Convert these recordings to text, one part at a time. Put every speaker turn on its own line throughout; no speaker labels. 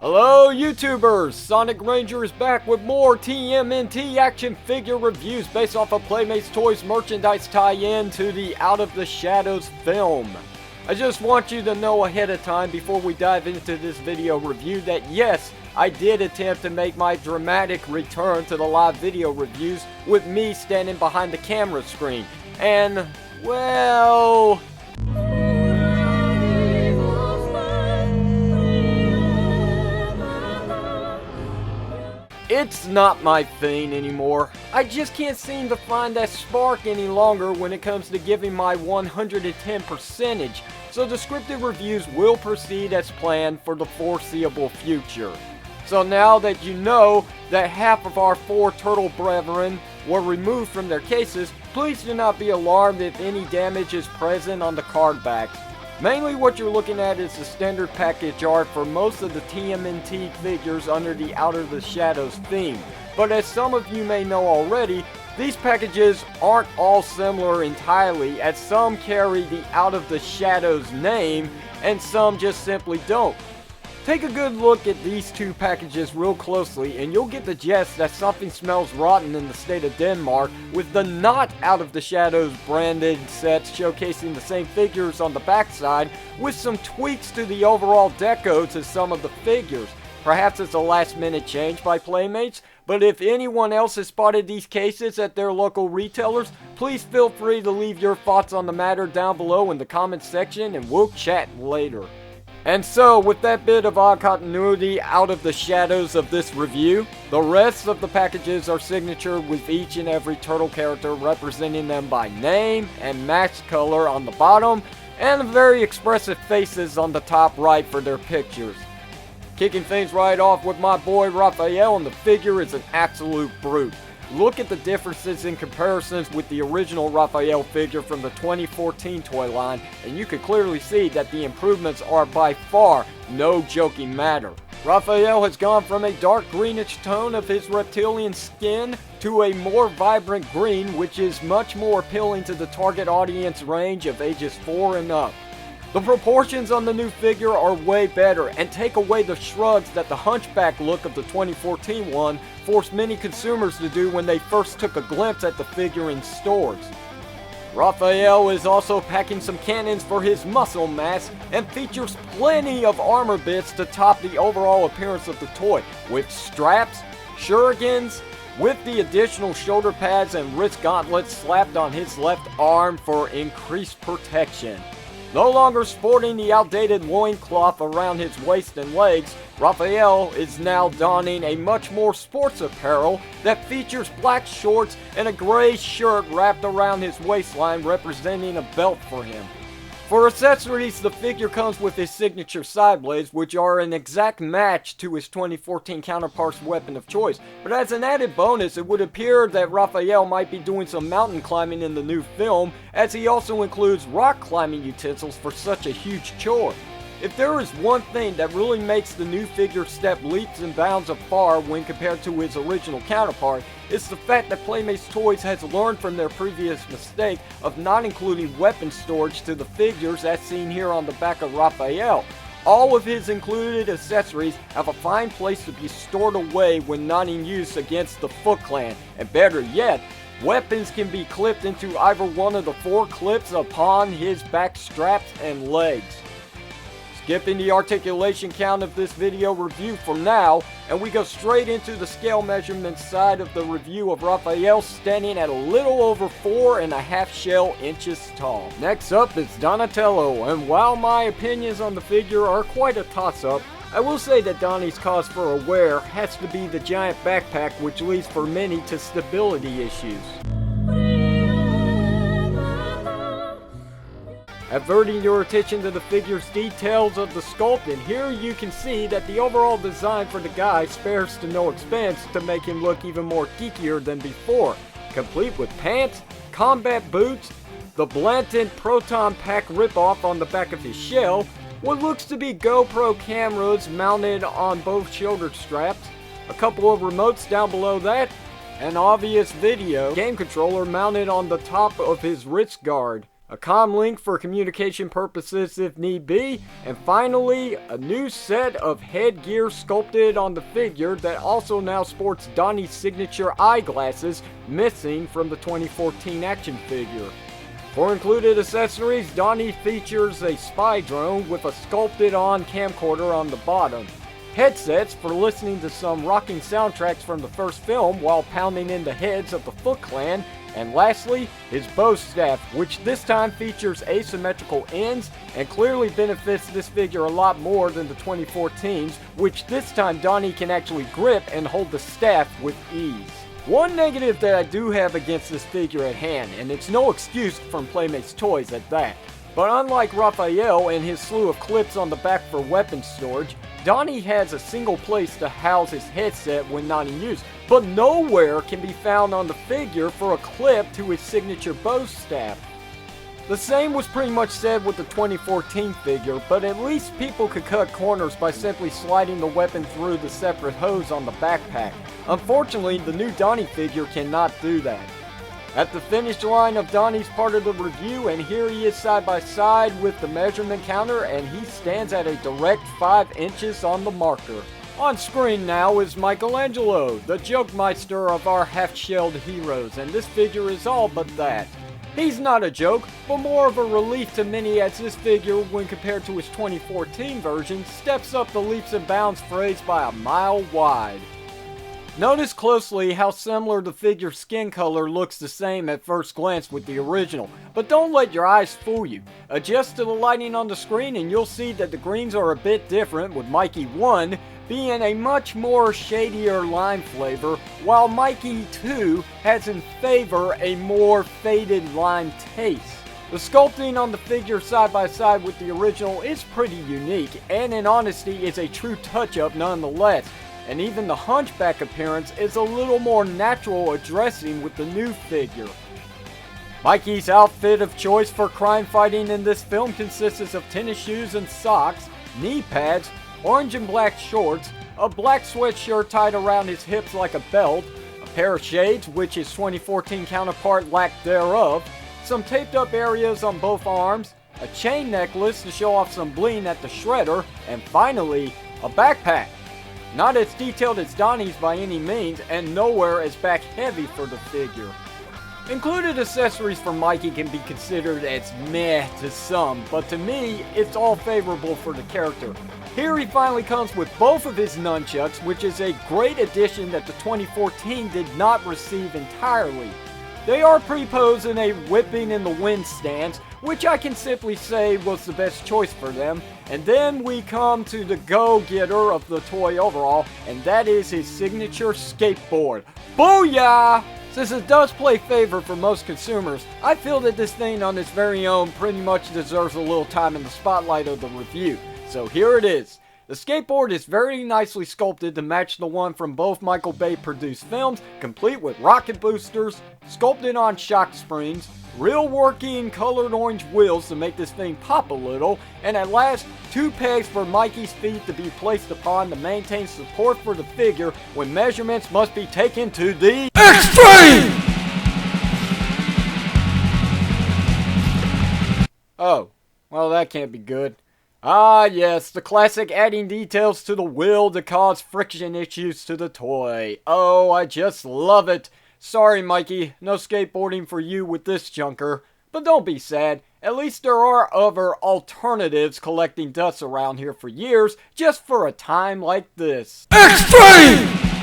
Hello YouTubers! Sonic Ranger is back with more TMNT action figure reviews based off of Playmates Toys merchandise tie-in to the Out of the Shadows film. I just want you to know ahead of time before we dive into this video review that yes, I did attempt to make my dramatic return to the live video reviews with me standing behind the camera screen. And, well... it's not my thing anymore. I just can't seem to find that spark any longer when it comes to giving my 110%, so descriptive reviews will proceed as planned for the foreseeable future. So now that you know that half of our 4 turtle brethren were removed from their cases, please do not be alarmed if any damage is present on the card backs. Mainly what you're looking at is the standard package art for most of the TMNT figures under the Out of the Shadows theme. But as some of you may know already, these packages aren't all similar entirely, as some carry the Out of the Shadows name and some just simply don't. Take a good look at these 2 packages real closely and you'll get the gist that something smells rotten in the state of Denmark, with the not Out of the Shadows branded sets showcasing the same figures on the backside with some tweaks to the overall deco to some of the figures. Perhaps it's a last minute change by Playmates, but if anyone else has spotted these cases at their local retailers, please feel free to leave your thoughts on the matter down below in the comments section and we'll chat later. And so, with that bit of odd continuity out of the shadows of this review, the rest of the packages are signatured with each and every turtle character representing them by name and matched color on the bottom, and very expressive faces on the top right for their pictures. Kicking things right off with my boy Raphael, and the figure is an absolute brute. Look at the differences in comparisons with the original Raphael figure from the 2014 toy line, and you can clearly see that the improvements are by far no joking matter. Raphael has gone from a dark greenish tone of his reptilian skin to a more vibrant green, which is much more appealing to the target audience range of ages 4 and up. The proportions on the new figure are way better and take away the shrugs that the hunchback look of the 2014 one forced many consumers to do when they first took a glimpse at the figure in stores. Raphael is also packing some cannons for his muscle mass and features plenty of armor bits to top the overall appearance of the toy, with straps, shurikens, with the additional shoulder pads and wrist gauntlets slapped on his left arm for increased protection. No longer sporting the outdated loincloth around his waist and legs, Raphael is now donning a much more sports apparel that features black shorts and a gray shirt wrapped around his waistline representing a belt for him. For accessories, the figure comes with his signature side blades, which are an exact match to his 2014 counterpart's weapon of choice. But as an added bonus, it would appear that Raphael might be doing some mountain climbing in the new film, as he also includes rock climbing utensils for such a huge chore. If there is one thing that really makes the new figure step leaps and bounds afar when compared to his original counterpart, it's the fact that Playmates Toys has learned from their previous mistake of not including weapon storage to the figures as seen here on the back of Raphael. All of his included accessories have a fine place to be stored away when not in use against the Foot Clan, and better yet, weapons can be clipped into either one of the 4 clips upon his back straps and legs. Skipping the articulation count of this video review for now, and we go straight into the scale measurement side of the review of Raphael, standing at a little over 4.5 shell inches tall. Next up is Donatello, and while my opinions on the figure are quite a toss-up, I will say that Donnie's cause for a wear has to be the giant backpack, which leads for many to stability issues. Averting your attention to the figure's details of the sculpt, and here you can see that the overall design for the guy spares to no expense to make him look even more geekier than before, complete with pants, combat boots, the blatant proton pack ripoff on the back of his shell, what looks to be GoPro cameras mounted on both shoulder straps, a couple of remotes down below that, an obvious video game controller mounted on the top of his wrist guard. a comm link for communication purposes if need be, and finally, a new set of headgear sculpted on the figure that also now sports Donnie's signature eyeglasses, missing from the 2014 action figure. For included accessories, Donnie features a spy drone with a sculpted-on camcorder on the bottom, headsets for listening to some rocking soundtracks from the first film while pounding in the heads of the Foot Clan, and lastly, his bow staff, which this time features asymmetrical ends and clearly benefits this figure a lot more than the 2014's, which this time Donnie can actually grip and hold the staff with ease. One negative that I do have against this figure at hand, and it's no excuse from Playmates Toys at that, but unlike Raphael and his slew of clips on the back for weapon storage, Donnie has a single place to house his headset when not in use, but nowhere can be found on the figure for a clip to his signature bow staff. The same was pretty much said with the 2014 figure, but at least people could cut corners by simply sliding the weapon through the separate hose on the backpack. Unfortunately, the new Donnie figure cannot do that. At the finish line of Donnie's part of the review, and here he is side by side with the measurement counter, and he stands at a direct 5 inches on the marker. On screen now is Michelangelo, the jokemeister of our half-shelled heroes, and this figure is all but that. He's not a joke, but more of a relief to many, as this figure, when compared to his 2014 version, steps up the leaps and bounds phrase by a mile wide. Notice closely how similar the figure's skin color looks the same at first glance with the original, but don't let your eyes fool you. Adjust to the lighting on the screen and you'll see that the greens are a bit different, with Mikey 1 being a much more shadier lime flavor, while Mikey 2 has in favor a more faded lime taste. The sculpting on the figure side by side with the original is pretty unique, and in honesty is a true touch-up nonetheless. And even the hunchback appearance is a little more natural addressing with the new figure. Mikey's outfit of choice for crime fighting in this film consists of tennis shoes and socks, knee pads, orange and black shorts, a black sweatshirt tied around his hips like a belt, a pair of shades which his 2014 counterpart lacked thereof, some taped up areas on both arms, a chain necklace to show off some bling at the shredder, and finally, a backpack. Not as detailed as Donnie's by any means, and nowhere as back heavy for the figure. Included accessories for Mikey can be considered as meh to some, but to me, it's all favorable for the character. Here he finally comes with both of his nunchucks, which is a great addition that the 2014 did not receive entirely. They are pre-posed in a whipping in the wind stance, which I can simply say was the best choice for them. And then we come to the go-getter of the toy overall, and that is his signature skateboard. Booyah! Since it does play favor for most consumers, I feel that this thing on its very own pretty much deserves a little time in the spotlight of the review. So here it is. The skateboard is very nicely sculpted to match the one from both Michael Bay produced films, complete with rocket boosters, sculpted on shock springs, real working colored orange wheels to make this thing pop a little, and at last, 2 pegs for Mikey's feet to be placed upon to maintain support for the figure when measurements must be taken to the extreme! Oh, well that can't be good. Ah yes, the classic adding details to the wheel to cause friction issues to the toy. Oh, I just love it. Sorry Mikey, no skateboarding for you with this junker. But don't be sad, at least there are other alternatives collecting dust around here for years, just for a time like this. Extreme!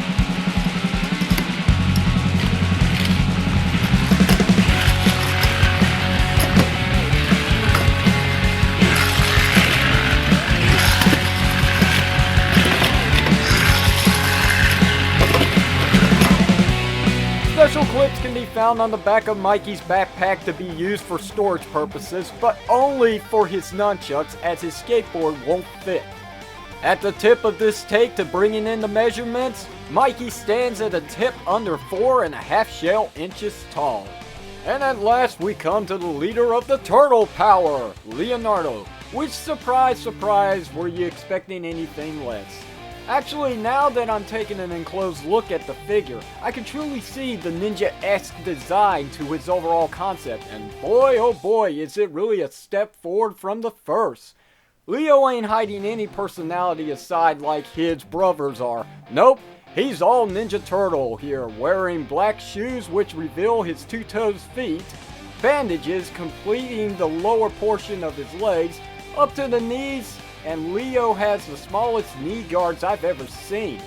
Special clips can be found on the back of Mikey's backpack to be used for storage purposes, but only for his nunchucks, as his skateboard won't fit. At the tip of this take to bringing in the measurements, Mikey stands at a tip under 4.5 shell inches tall. And at last we come to the leader of the turtle power, Leonardo, which surprise surprise, were you expecting anything less? Actually, now that I'm taking an enclosed look at the figure, I can truly see the ninja-esque design to his overall concept, and boy oh boy is it really a step forward from the first. Leo ain't hiding any personality aside like his brothers are. Nope, he's all Ninja Turtle here, wearing black shoes which reveal his two-toed feet, bandages completing the lower portion of his legs up to the knees, and Leo has the smallest knee guards I've ever seen.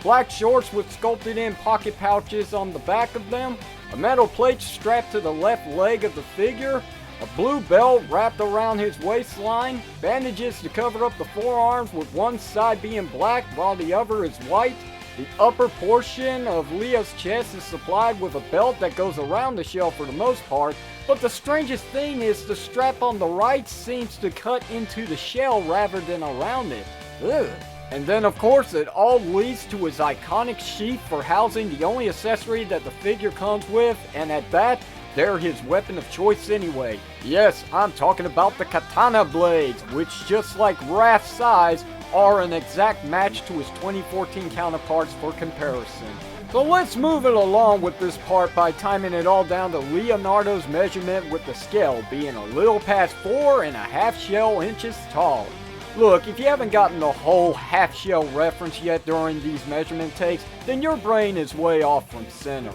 Black shorts with sculpted in pocket pouches on the back of them, a metal plate strapped to the left leg of the figure, a blue belt wrapped around his waistline, bandages to cover up the forearms with one side being black while the other is white. The upper portion of Leo's chest is supplied with a belt that goes around the shell for the most part, but the strangest thing is the strap on the right seems to cut into the shell rather than around it. Ugh. And then of course it all leads to his iconic sheath for housing the only accessory that the figure comes with, and at that, they're his weapon of choice anyway. Yes, I'm talking about the katana blades, which just like Raph's size, are an exact match to his 2014 counterparts for comparison. So let's move it along with this part by timing it all down to Leonardo's measurement, with the scale being a little past 4.5 shell inches tall. Look, if you haven't gotten the whole half shell reference yet during these measurement takes, then your brain is way off from center.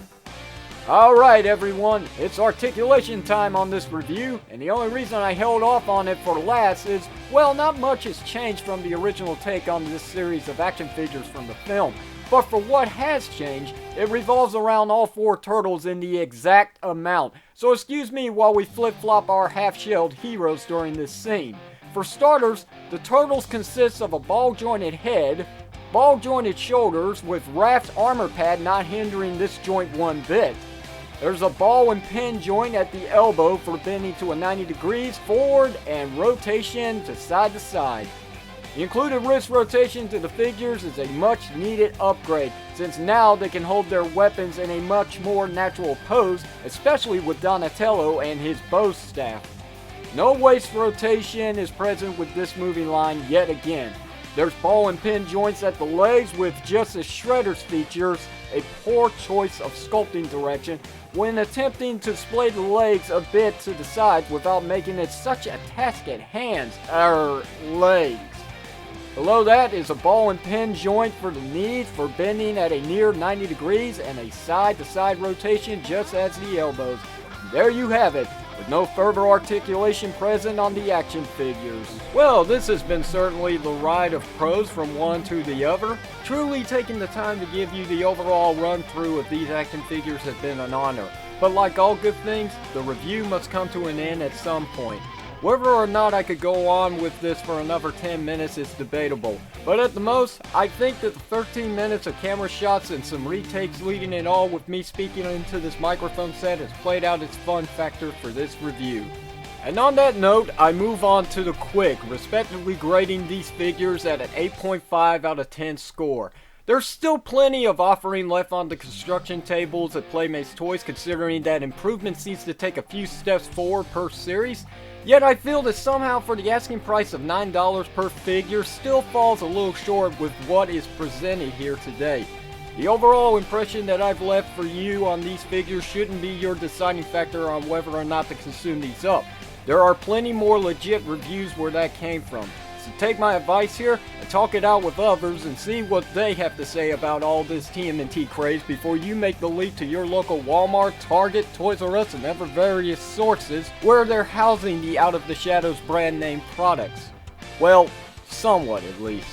Alright everyone, it's articulation time on this review, and the only reason I held off on it for last is, well, not much has changed from the original take on this series of action figures from the film. But for what has changed, it revolves around all four turtles in the exact amount. So excuse me while we flip-flop our half-shelled heroes during this scene. For starters, the turtles consist of a ball-jointed head, ball-jointed shoulders with Raph's armor pad not hindering this joint one bit. There's a ball and pin joint at the elbow for bending to a 90 degrees forward and rotation to side. The included wrist rotation to the figures is a much needed upgrade, since now they can hold their weapons in a much more natural pose, especially with Donatello and his bow staff. No waist rotation is present with this moving line yet again. There's ball and pin joints at the legs with just as Shredder's features, a poor choice of sculpting direction when attempting to splay the legs a bit to the sides without making it such a task at legs. Below that is a ball and pin joint for the knees for bending at a near 90 degrees and a side-to-side rotation just as the elbows. And there you have it, with no further articulation present on the action figures. Well, this has been certainly the ride of pros from one to the other. Truly taking the time to give you the overall run through of these action figures has been an honor. But like all good things, the review must come to an end at some point. Whether or not I could go on with this for another 10 minutes is debatable, but at the most, I think that the 13 minutes of camera shots and some retakes leading it all with me speaking into this microphone set has played out its fun factor for this review. And on that note, I move on to the quick, respectively grading these figures at an 8.5 out of 10 score. There's still plenty of offering left on the construction tables at Playmates Toys, considering that improvement seems to take a few steps forward per series. Yet I feel that somehow for the asking price of $9 per figure still falls a little short with what is presented here today. The overall impression that I've left for you on these figures shouldn't be your deciding factor on whether or not to consume these up. There are plenty more legit reviews where that came from. So take my advice here and talk it out with others and see what they have to say about all this TMNT craze before you make the leap to your local Walmart, Target, Toys R Us, and other various sources where they're housing the Out of the Shadows brand name products. Well, somewhat at least.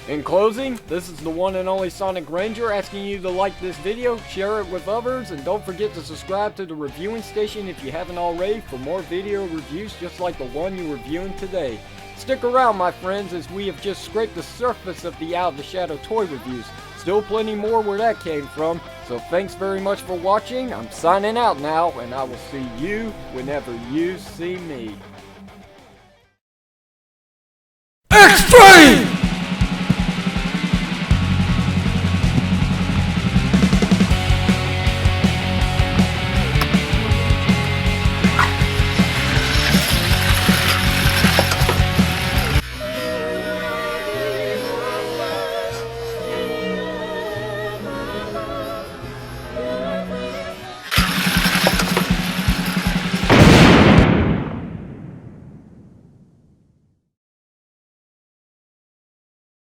In closing, this is the one and only Sonic Ranger asking you to like this video, share it with others, and don't forget to subscribe to the reviewing station if you haven't already for more video reviews just like the one you're reviewing today. Stick around, my friends, as we have just scraped the surface of the Out of the Shadow toy reviews. Still plenty more where that came from, so thanks very much for watching. I'm signing out now, and I will see you whenever you see me.